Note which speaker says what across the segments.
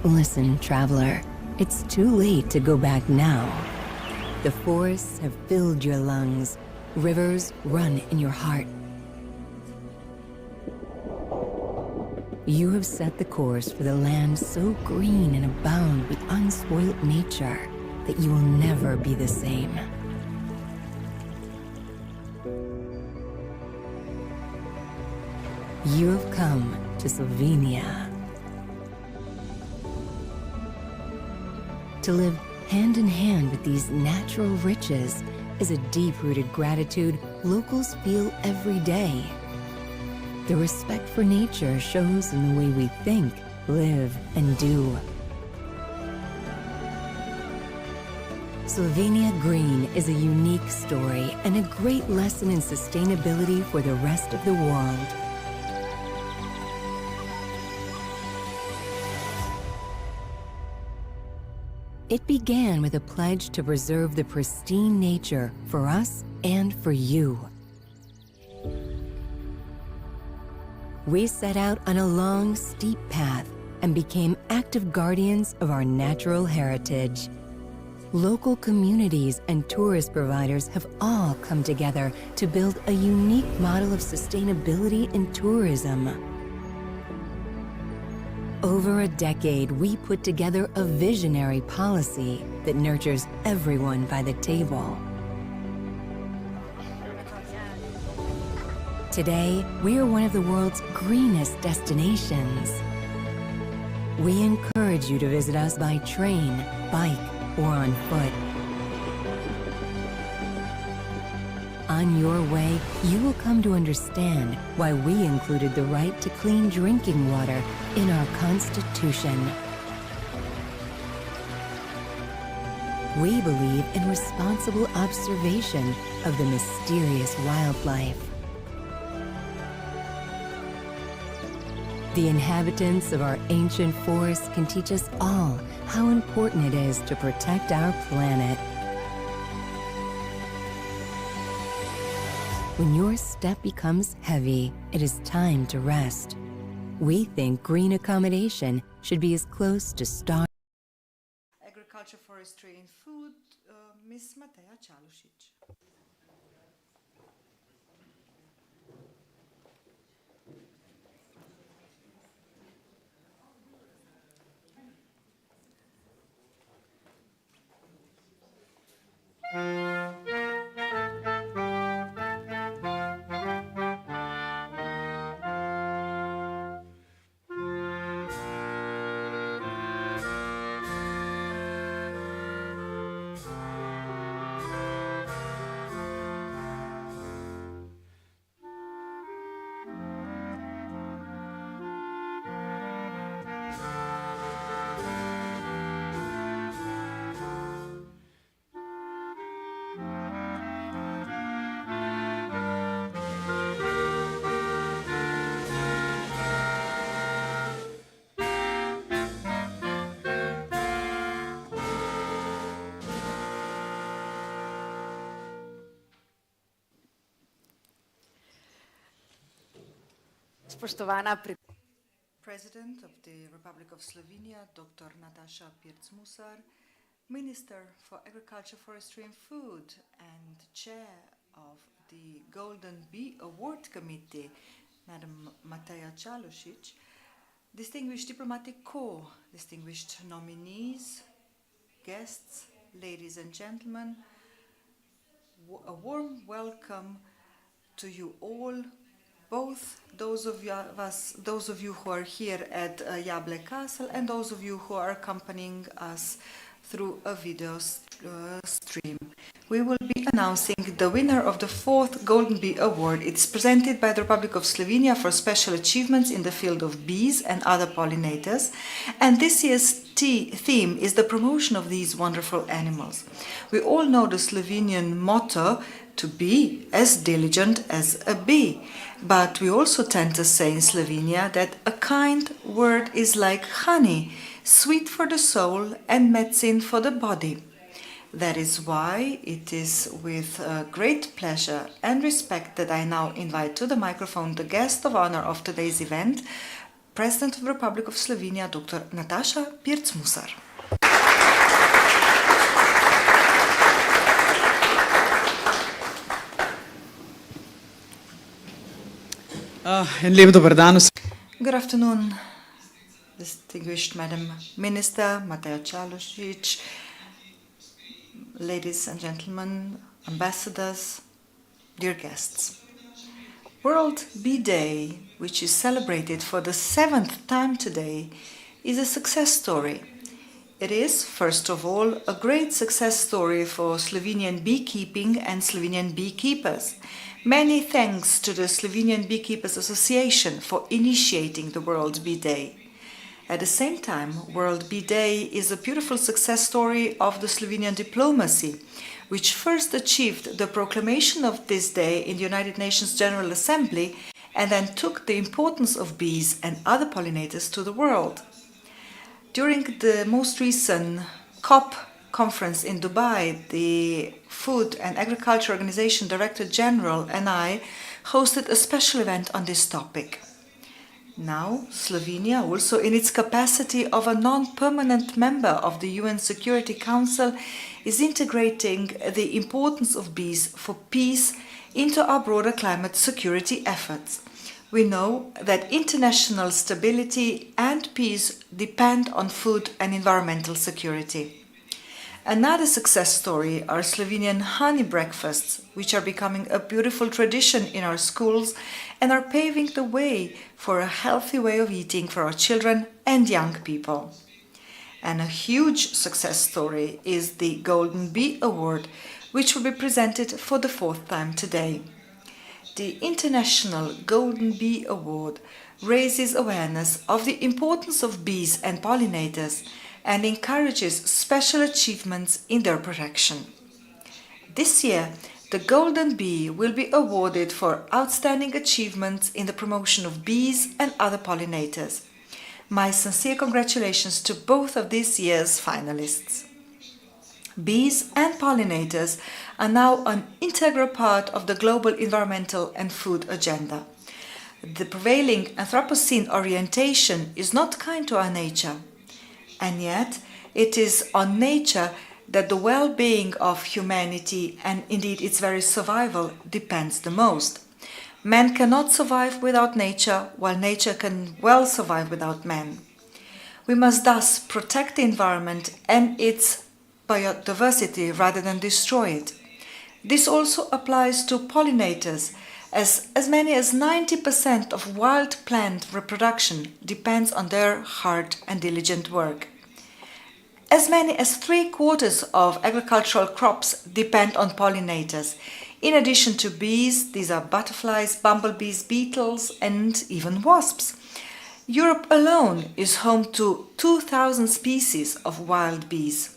Speaker 1: Listen, traveler, it's too late to go back now. The forests have filled your lungs. Rivers run in your heart. You have set the course for the land so green and abound with unspoilt nature that you will never be the same. You have come to Slovenia to live hand in hand with these natural riches is a deep-rooted gratitude locals feel every day. The respect for nature shows in the way we think, live, and do. Slovenia Green is a unique story and a great lesson in sustainability for the rest of the world. It began with a pledge to preserve the pristine nature for us and for you. We set out on a long, steep path and became active guardians of our natural heritage. Local communities and tourist providers have all come together to build a unique model of sustainability in tourism. Over a decade, we put together a visionary policy that nurtures everyone by the table. Today, we are one of the world's greenest destinations. We encourage you to visit us by train, bike, or on foot. On your way, you will come to understand why we included the right to clean drinking water in our Constitution. We believe in responsible observation of the mysterious wildlife. The inhabitants of our ancient forests can teach us all how important it is to protect our planet. When your step becomes heavy, it is time to rest. We think green accommodation should be as close to star.
Speaker 2: Agriculture, Forestry and Food, Ms. Mateja Čalušić. President of the Republic of Slovenia, Dr. Nataša Pirc-Musar, Minister for Agriculture, Forestry and Food, and Chair of the Golden Bee Award Committee, Madam Mateja Čalušić, distinguished diplomatic corps, distinguished nominees, guests, ladies and gentlemen, a warm welcome to you all, both those of you who are here at Jable Castle and those of you who are accompanying us through a video stream. We will be announcing the winner of the 4th Golden Bee Award. It's presented by the Republic of Slovenia for special achievements in the field of bees and other pollinators. And this year's theme is the promotion of these wonderful animals. We all know the Slovenian motto, to be as diligent as a bee. But we also tend to say in Slovenia that a kind word is like honey, sweet for the soul and medicine for the body. That is why it is with great pleasure and respect that I now invite to the microphone the guest of honor of today's event, President of the Republic of Slovenia, Dr. Nataša Pirc-Musar.
Speaker 3: En lep dober dan vsem.
Speaker 2: Good afternoon, distinguished Madam Minister Mateja Čalušić, ladies and gentlemen, ambassadors, dear guests. World Bee Day, which is celebrated for the 7th time today, is a success story. It is, first of all, a great success story for Slovenian beekeeping and Slovenian beekeepers. Many thanks to the Slovenian Beekeepers Association for initiating the World Bee Day. At the same time, World Bee Day is a beautiful success story of the Slovenian diplomacy, which first achieved the proclamation of this day in the United Nations General Assembly and then took the importance of bees and other pollinators to the world. During the most recent COP conference in Dubai, the Food and Agriculture Organization Director General and I hosted a special event on this topic. Now, Slovenia, also in its capacity of a non-permanent member of the UN Security Council, is integrating the importance of bees for peace into our broader climate security efforts. We know that international stability and peace depend on food and environmental security. Another success story are Slovenian honey breakfasts, which are becoming a beautiful tradition in our schools and are paving the way for a healthy way of eating for our children and young people. And a huge success story is the Golden Bee Award, which will be presented for the 4th time today. The International Golden Bee Award raises awareness of the importance of bees and pollinators and encourages special achievements in their protection. This year, the Golden Bee will be awarded for outstanding achievements in the promotion of bees and other pollinators. My sincere congratulations to both of this year's finalists. Bees and pollinators are now an integral part of the global environmental and food agenda. The prevailing Anthropocene orientation is not kind to our nature. And yet, it is on nature that the well-being of humanity and indeed its very survival depends the most. Man cannot survive without nature, while nature can well survive without man. We must thus protect the environment and its biodiversity rather than destroy it. This also applies to pollinators, as many as 90% of wild plant reproduction depends on their hard and diligent work. As many as 3/4 of agricultural crops depend on pollinators. In addition to bees, these are butterflies, bumblebees, beetles, and even wasps. Europe alone is home to 2,000 species of wild bees.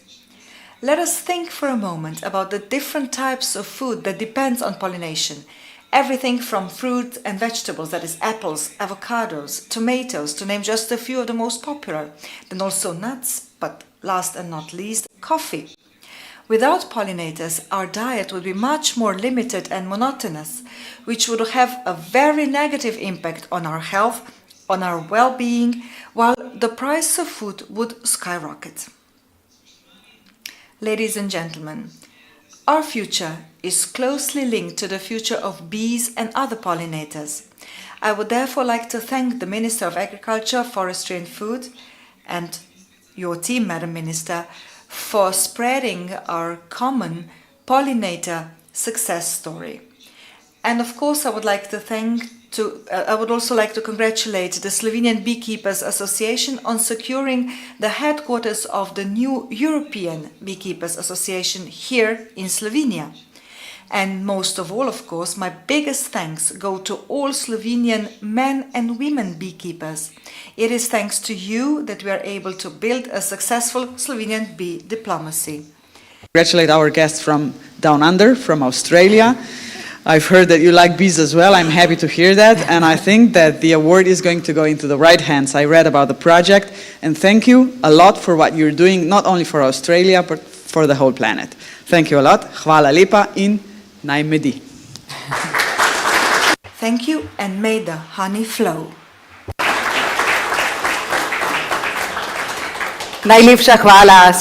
Speaker 2: Let us think for a moment about the different types of food that depends on pollination. Everything from fruit and vegetables, that is apples, avocados, tomatoes, to name just a few of the most popular. Then also nuts, but last and not least, coffee. Without pollinators, our diet would be much more limited and monotonous, which would have a very negative impact on our health, on our well-being, while the price of food would skyrocket. Ladies and gentlemen, our future is closely linked to the future of bees and other pollinators. I would therefore like to thank the Minister of Agriculture, Forestry and Food and your team, Madam Minister, for spreading our common pollinator success story. And of course, I would also like to congratulate the Slovenian Beekeepers Association on securing the headquarters of the new European Beekeepers Association here in Slovenia. And most of all, of course, my biggest thanks go to all Slovenian men and women beekeepers. It is thanks to you that we are able to build a successful Slovenian bee diplomacy.
Speaker 3: Congratulate our guests from down under, from Australia. I've heard that you like bees as well. I'm happy to hear that. And I think that the award is going to go into the right hands. I read about the project. And thank you a lot for what you're doing, not only for Australia, but for the whole planet. Thank you a lot. Hvala lepa in naj medi.
Speaker 2: Thank you, and may the honey flow.
Speaker 4: Najlepša hvala.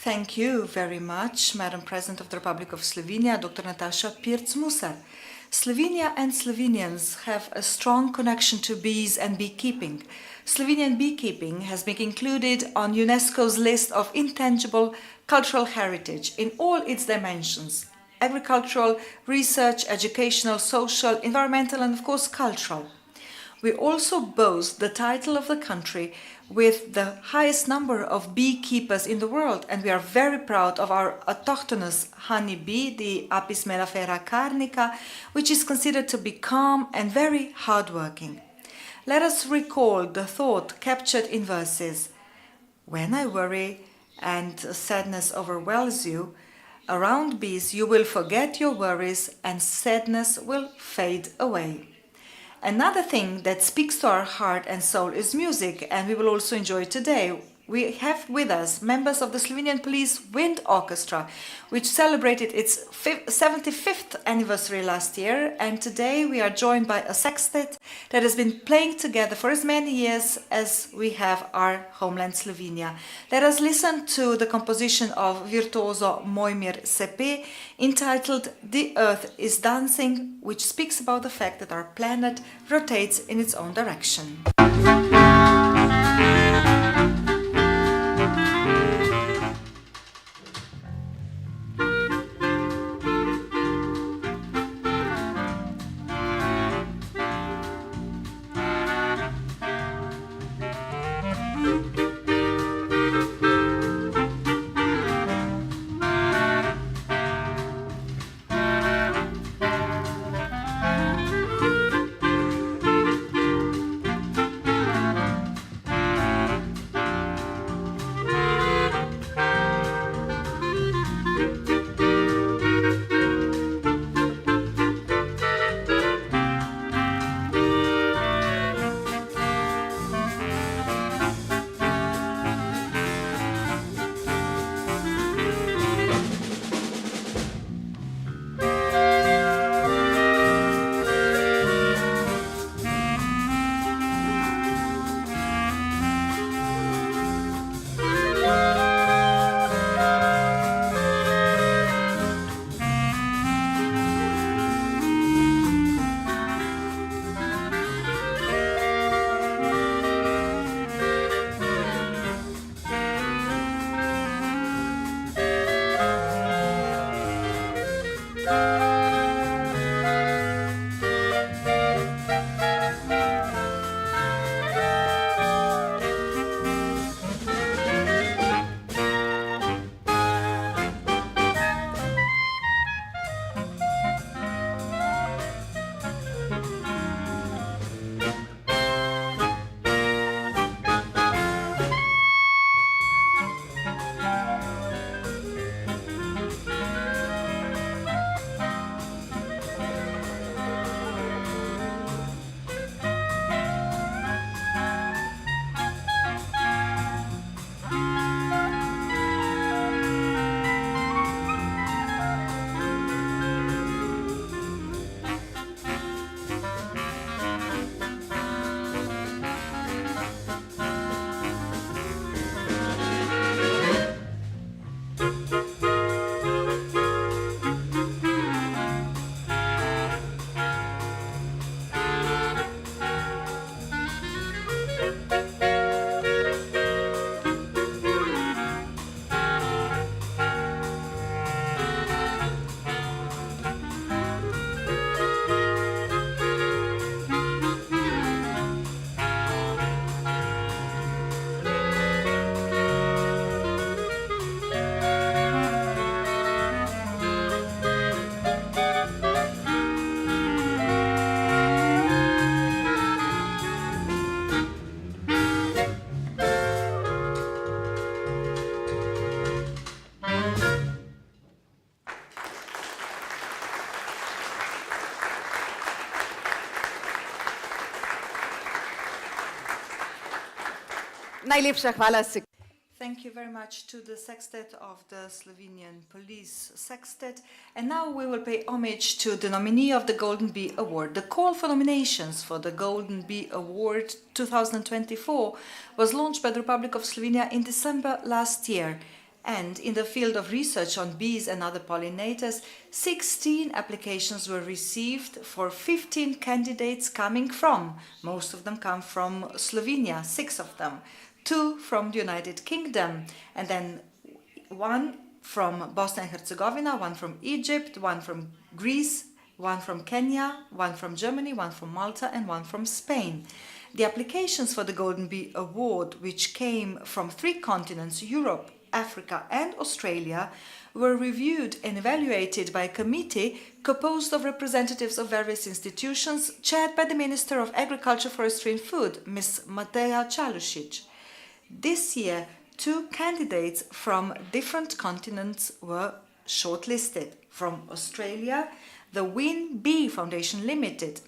Speaker 2: Thank you very much, Madam President of the Republic of Slovenia, Dr. Nataša Pirc-Musar. Slovenia and Slovenians have a strong connection to bees and beekeeping. Slovenian beekeeping has been included on UNESCO's list of intangible cultural heritage in all its dimensions: agricultural, research, educational, social, environmental, and of course cultural. We also boast the title of the country with the highest number of beekeepers in the world, and we are very proud of our autochthonous honeybee, the Apis mellifera carnica, which is considered to be calm and very hardworking. Let us recall the thought captured in verses: when I worry and sadness overwhelms you, around bees you will forget your worries and sadness will fade away. Another thing that speaks to our heart and soul is music, and we will also enjoy it today. We have with us members of the Slovenian Police Wind Orchestra, which celebrated its 75th anniversary last year, and today we are joined by a sextet that has been playing together for as many years as we have our homeland Slovenia. Let us listen to the composition of virtuoso Mojmir Sepe entitled "The Earth is Dancing," which speaks about the fact that our planet rotates in its own direction.
Speaker 4: Najlepša hvala.
Speaker 2: Thank you very much to the sextet of the Slovenian Police Sextet. And now we will pay homage to the nominee of the Golden Bee Award. The call for nominations for the Golden Bee Award 2024 was launched by the Republic of Slovenia in December last year. And in the field of research on bees and other pollinators, 16 applications were received for 15 candidates coming from, most of them come from Slovenia, 6 of them, 2 from the United Kingdom, and then 1 from Bosnia and Herzegovina, 1 from Egypt, 1 from Greece, 1 from Kenya, 1 from Germany, 1 from Malta, and 1 from Spain. The applications for the Golden Bee Award, which came from 3 continents, Europe, Africa and Australia, were reviewed and evaluated by a committee composed of representatives of various institutions, chaired by the Minister of Agriculture, Forestry and Food, Ms. Mateja Čalušić. This year, 2 candidates from different continents were shortlisted. From Australia, the Win Bee Foundation Limited,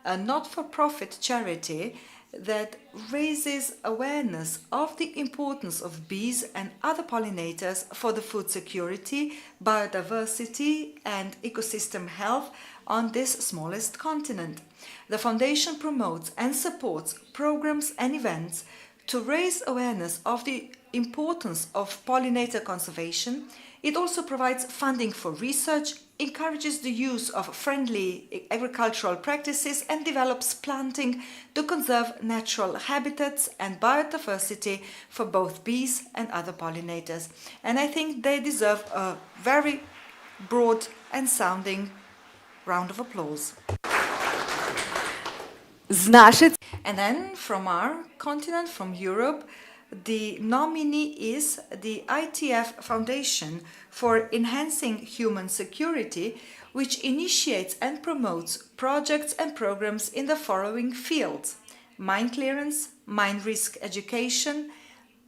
Speaker 2: a not-for-profit charity that raises awareness of the importance of bees and other pollinators for the food security, biodiversity and ecosystem health on this smallest continent. The foundation promotes and supports programs and events to raise awareness of the importance of pollinator conservation. It also provides funding for research, encourages the use of friendly agricultural practices and develops planting to conserve natural habitats and biodiversity for both bees and other pollinators. And I think they deserve a very broad and sounding round of applause. And then from our continent, from Europe, the nominee is the ITF Foundation for Enhancing Human Security, which initiates and promotes projects and programs in the following fields: mine clearance, mine risk education,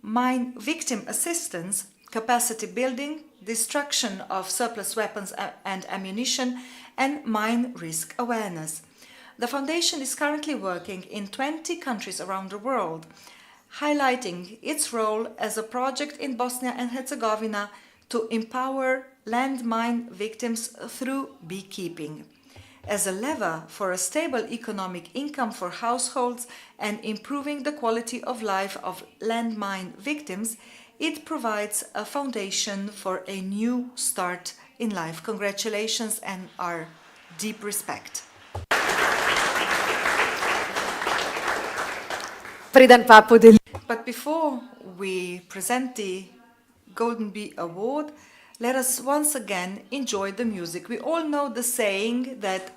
Speaker 2: mine victim assistance, capacity building, destruction of surplus weapons and ammunition, and mine risk awareness. The foundation is currently working in 20 countries around the world, highlighting its role as a project in Bosnia and Herzegovina to empower landmine victims through beekeeping. As a lever for a stable economic income for households and improving the quality of life of landmine victims, it provides a foundation for a new start in life. Congratulations and our deep respect. But before we present the Golden Bee Award, let us once again enjoy the music. We all know the saying that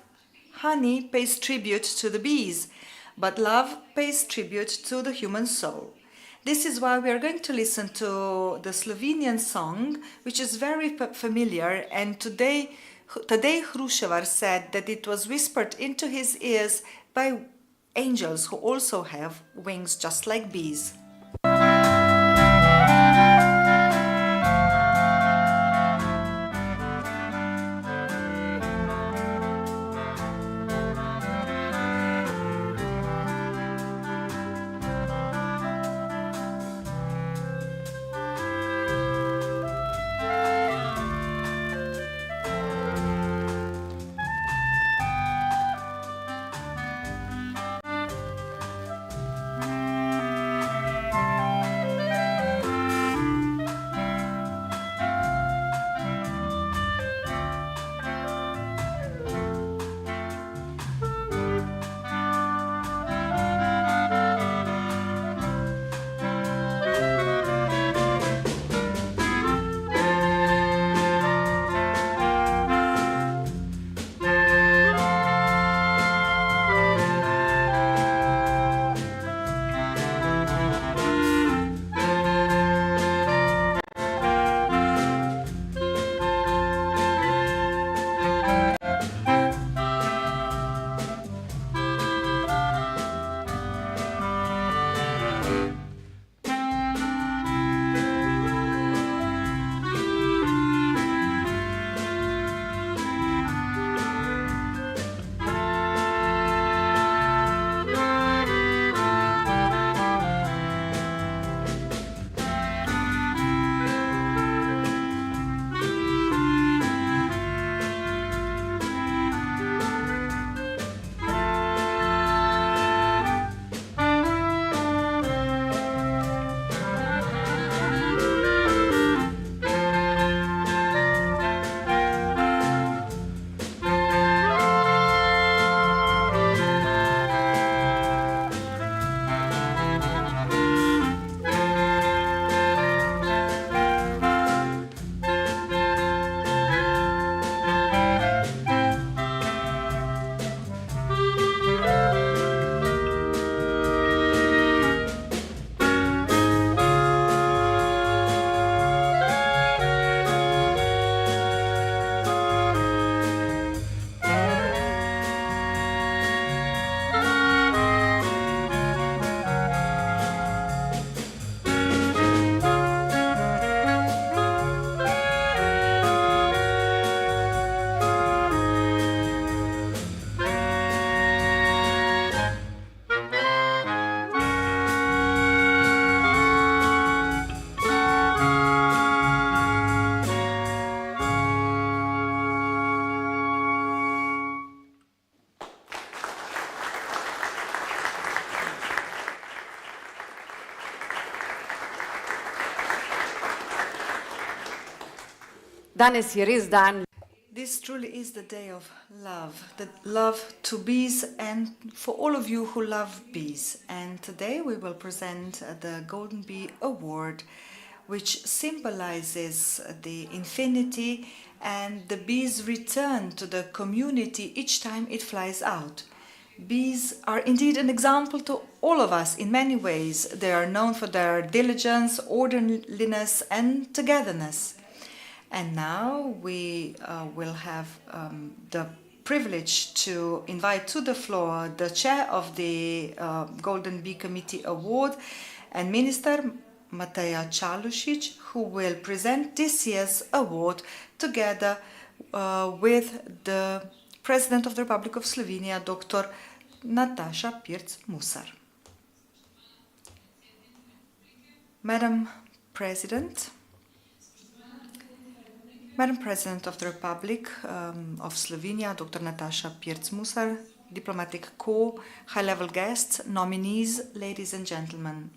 Speaker 2: honey pays tribute to the bees, but love pays tribute to the human soul. This is why we are going to listen to the Slovenian song, which is very familiar, and today Tadej Hruševar said that it was whispered into his ears by angels who also have wings just like bees.
Speaker 4: Danes je res dan.
Speaker 2: This truly is the day of love, the love to bees and for all of you who love bees. And today we will present the Golden Bee Award, which symbolizes the infinity and the bee's return to the community each time it flies out. Bees are indeed an example to all of us in many ways. They are known for their diligence, orderliness, and togetherness. And now we will have the privilege to invite to the floor the chair of the Golden Bee Committee Award and Minister Mateja Čalušić, who will present this year's award together with the President of the Republic of Slovenia, Dr. Nataša Pirc-Musar. Madam President of the Republic of Slovenia, Dr. Nataša Pirc-Musar, diplomatic corps, high-level guests, nominees, ladies and gentlemen.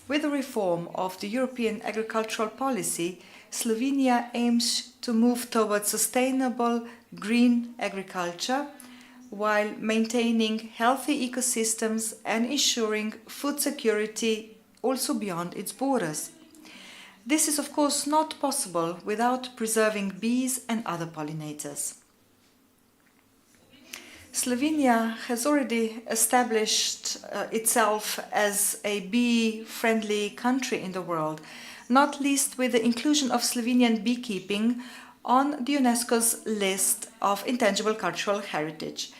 Speaker 2: With the reform of the European agricultural policy, Slovenia aims to move towards sustainable green agriculture while maintaining healthy ecosystems and ensuring food security also beyond its borders. This is of course not possible without preserving bees and other pollinators. Slovenia has already established itself as a bee-friendly country in the world, not least with the inclusion of Slovenian beekeeping on the UNESCO's list of intangible cultural heritage.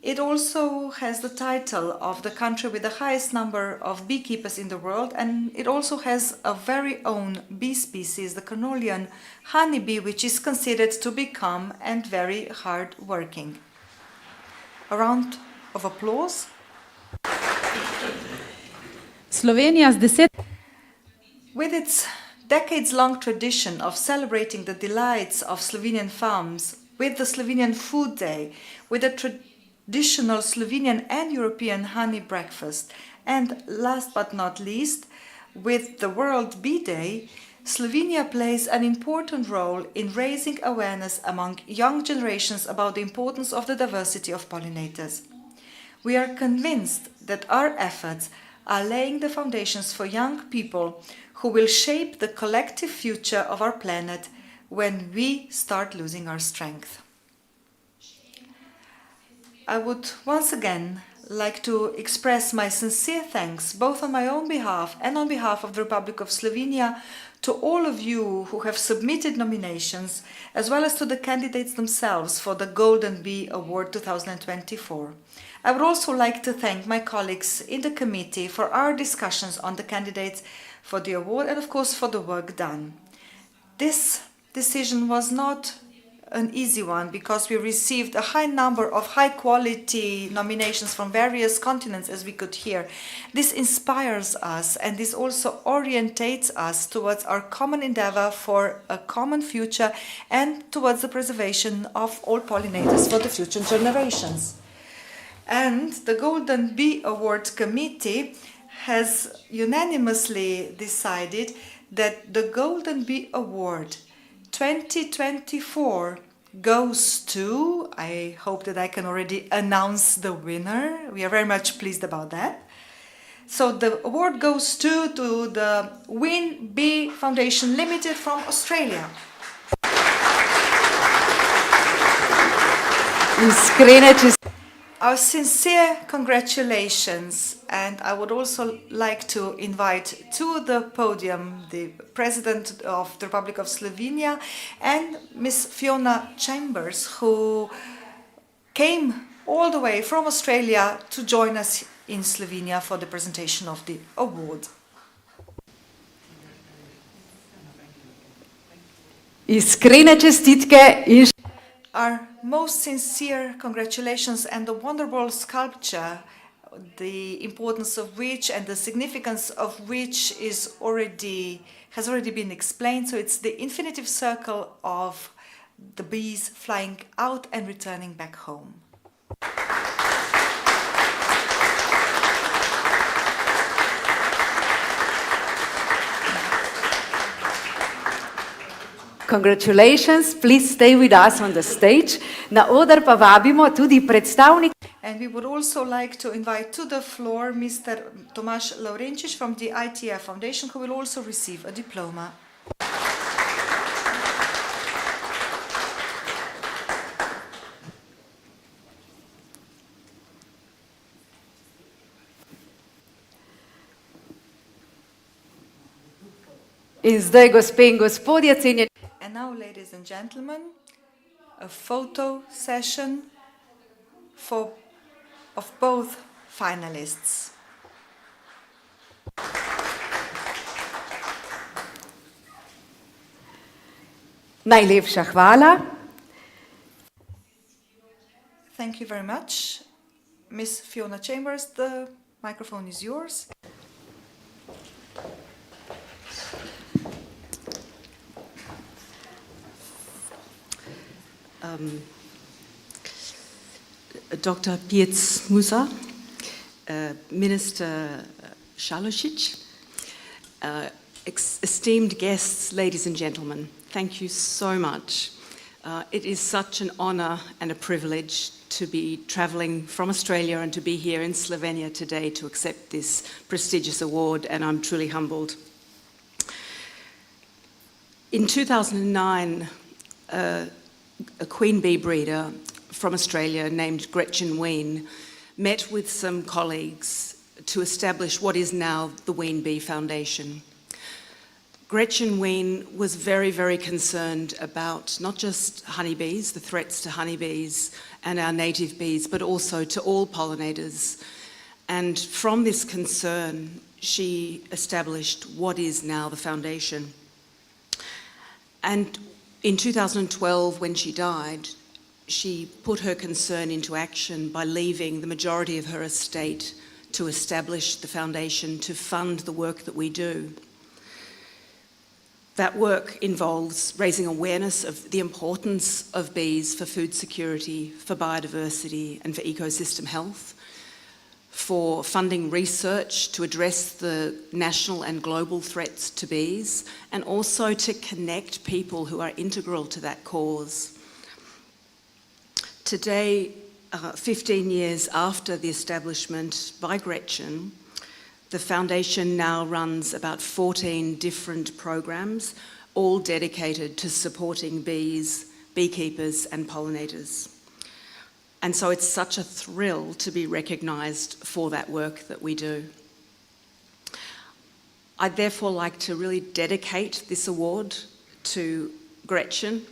Speaker 2: It also has the title of the country with the highest number of beekeepers in the world, and it also has a very own bee species, the Carniolan honeybee, which is considered to be calm and very hard-working. A round of applause. With its decades-long tradition of celebrating the delights of Slovenian farms, with the Slovenian Food Day, with the traditional Slovenian and European honey breakfast, and last but not least, with the World Bee Day, Slovenia plays an important role in raising awareness among young generations about the importance of the diversity of pollinators. We are convinced that our efforts are laying the foundations for young people who will shape the collective future of our planet when we start losing our strength. I would once again like to express my sincere thanks, both on my own behalf and on behalf of the Republic of Slovenia, to all of you who have submitted nominations, as well as to the candidates themselves for the Golden Bee Award 2024. I would also like to thank my colleagues in the committee for our discussions on the candidates for the award and, of course, for the work done. This decision was not an easy one because we received a high number of high-quality nominations from various continents, as we could hear. This inspires us and this also orientates us towards our common endeavor for a common future and towards the preservation of all pollinators for the future generations. And the Golden Bee Award Committee has unanimously decided that the Golden Bee Award 2024 goes to, I hope that I can already announce the winner. We are very much pleased about that. So the award goes to the Win Bee Foundation Limited from Australia. Our sincere congratulations, and I would also like to invite to the podium the President of the Republic of Slovenia and Ms. Fiona Chambers, who came all the way from Australia to join us in Slovenia for the presentation of the award.
Speaker 4: Iskrene čestitke in
Speaker 2: Our most sincere congratulations and the wonderful sculpture, the importance of which and the significance of which has already been explained. So it's the infinitive circle of the bees flying out and returning back home.
Speaker 4: Congratulations, please stay with us on the stage. Na oder pa vabimo tudi predstavnik.
Speaker 2: And we would also like to invite to the floor Mr. Tomaž Laurenčič from the ITF Foundation, who will also receive a diploma.
Speaker 4: In zdaj, gospe in gospodje, cenjeni.
Speaker 2: And now, ladies and gentlemen, a photo session of both finalists.
Speaker 4: Najlepša hvala.
Speaker 2: Thank you very much. Miss Fiona Chambers, the microphone is yours.
Speaker 5: Dr. Piec Musa, Minister Šalosić, esteemed guests, ladies and gentlemen, thank you so much. It is such an honour and a privilege to be travelling from Australia and to be here in Slovenia today to accept this prestigious award, and I'm truly humbled. In 2009, a queen bee breeder from Australia named Gretchen Wien met with some colleagues to establish what is now the Wien Bee Foundation. Gretchen Wien was very, very concerned about not just honeybees, the threats to honeybees and our native bees, but also to all pollinators. And from this concern, she established what is now the foundation. And in 2012, when she died, she put her concern into action by leaving the majority of her estate to establish the foundation to fund the work that we do. That work involves raising awareness of the importance of bees for food security, for biodiversity and for ecosystem health, for funding research to address the national and global threats to bees, and also to connect people who are integral to that cause. Today, 15 years after the establishment by Gretchen, the foundation now runs about 14 different programs, all dedicated to supporting bees, beekeepers and pollinators. And so it's such a thrill to be recognised for that work that we do. I'd therefore like to really dedicate this award to Gretchen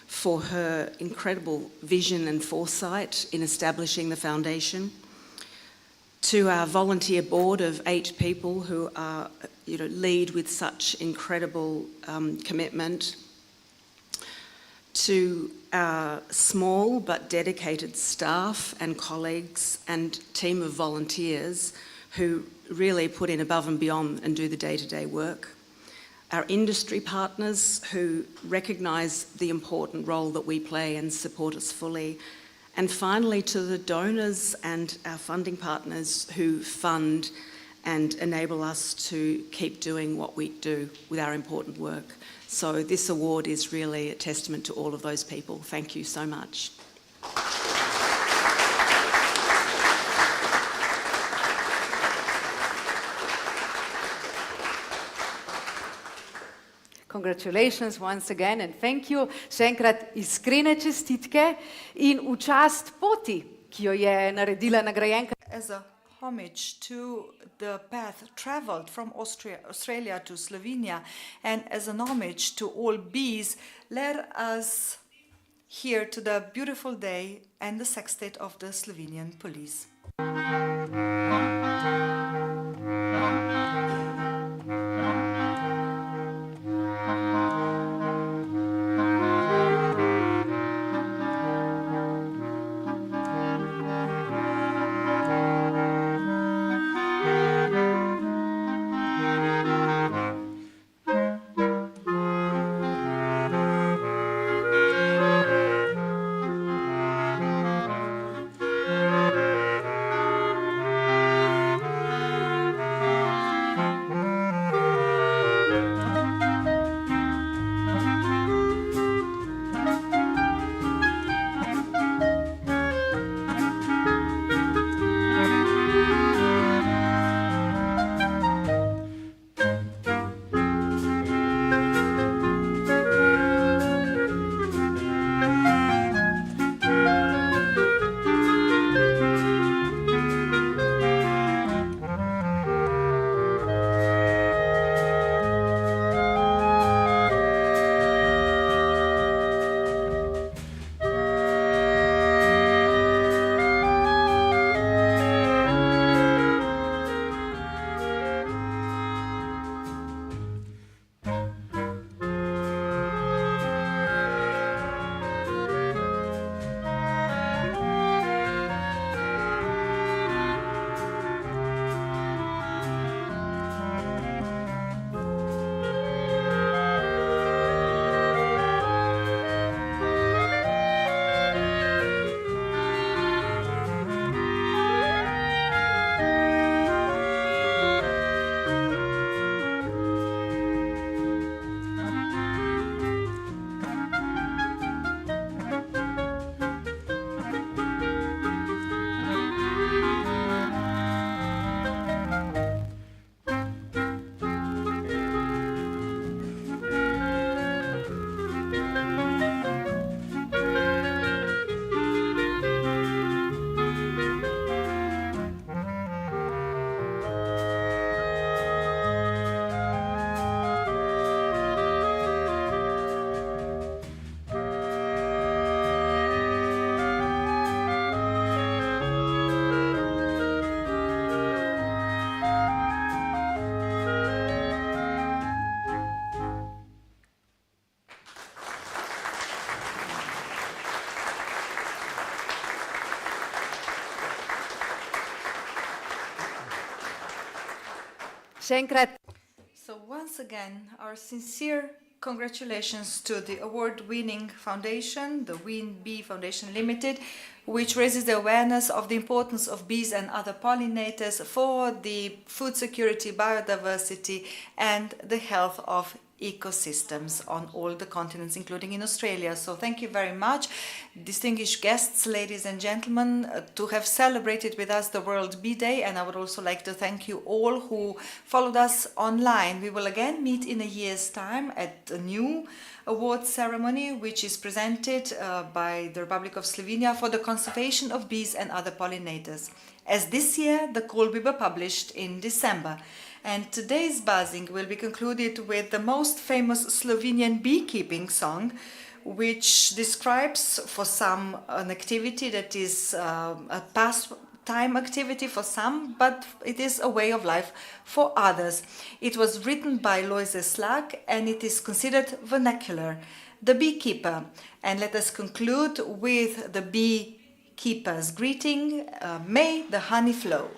Speaker 5: for her incredible vision and foresight in establishing the foundation, to our volunteer board of 8 people who are, lead with such incredible commitment, to our small but dedicated staff and colleagues and team of volunteers who really put in above and beyond and do the day-to-day work, our industry partners who recognise the important role that we play and support us fully, and finally to the donors and our funding partners who fund and enable us to keep doing what we do with our important work. So this award is really a testament to all of those people. Thank you so much.
Speaker 4: Congratulations once again and thank you. Še enkrat iskrene čestitke in v čast poti, ki jo je naredila nagrajenka.
Speaker 2: As a homage to the path traveled from Australia to Slovenia, and as an homage to all bees, let us hear to the beautiful day and the sextet of the Slovenian police.
Speaker 4: Še enkrat
Speaker 2: So once again, our sincere congratulations to the award-winning foundation, the Wien Bee Foundation Limited, which raises the awareness of the importance of bees and other pollinators for the food security, biodiversity, and the health of ecosystems on all the continents, including in Australia. So thank you very much, distinguished guests, ladies and gentlemen, to have celebrated with us the World Bee Day. And I would also like to thank you all who followed us online. We will again meet in a year's time at a new award ceremony, which is presented by the Republic of Slovenia for the conservation of bees and other pollinators. As this year, the call will be published in December. And today's buzzing will be concluded with the most famous Slovenian beekeeping song, which describes for some an activity that is a pastime activity for some, but it is a way of life for others. It was written by Lojze Slak and it is considered vernacular. The Beekeeper. And let us conclude with the beekeeper's greeting, may the honey flow.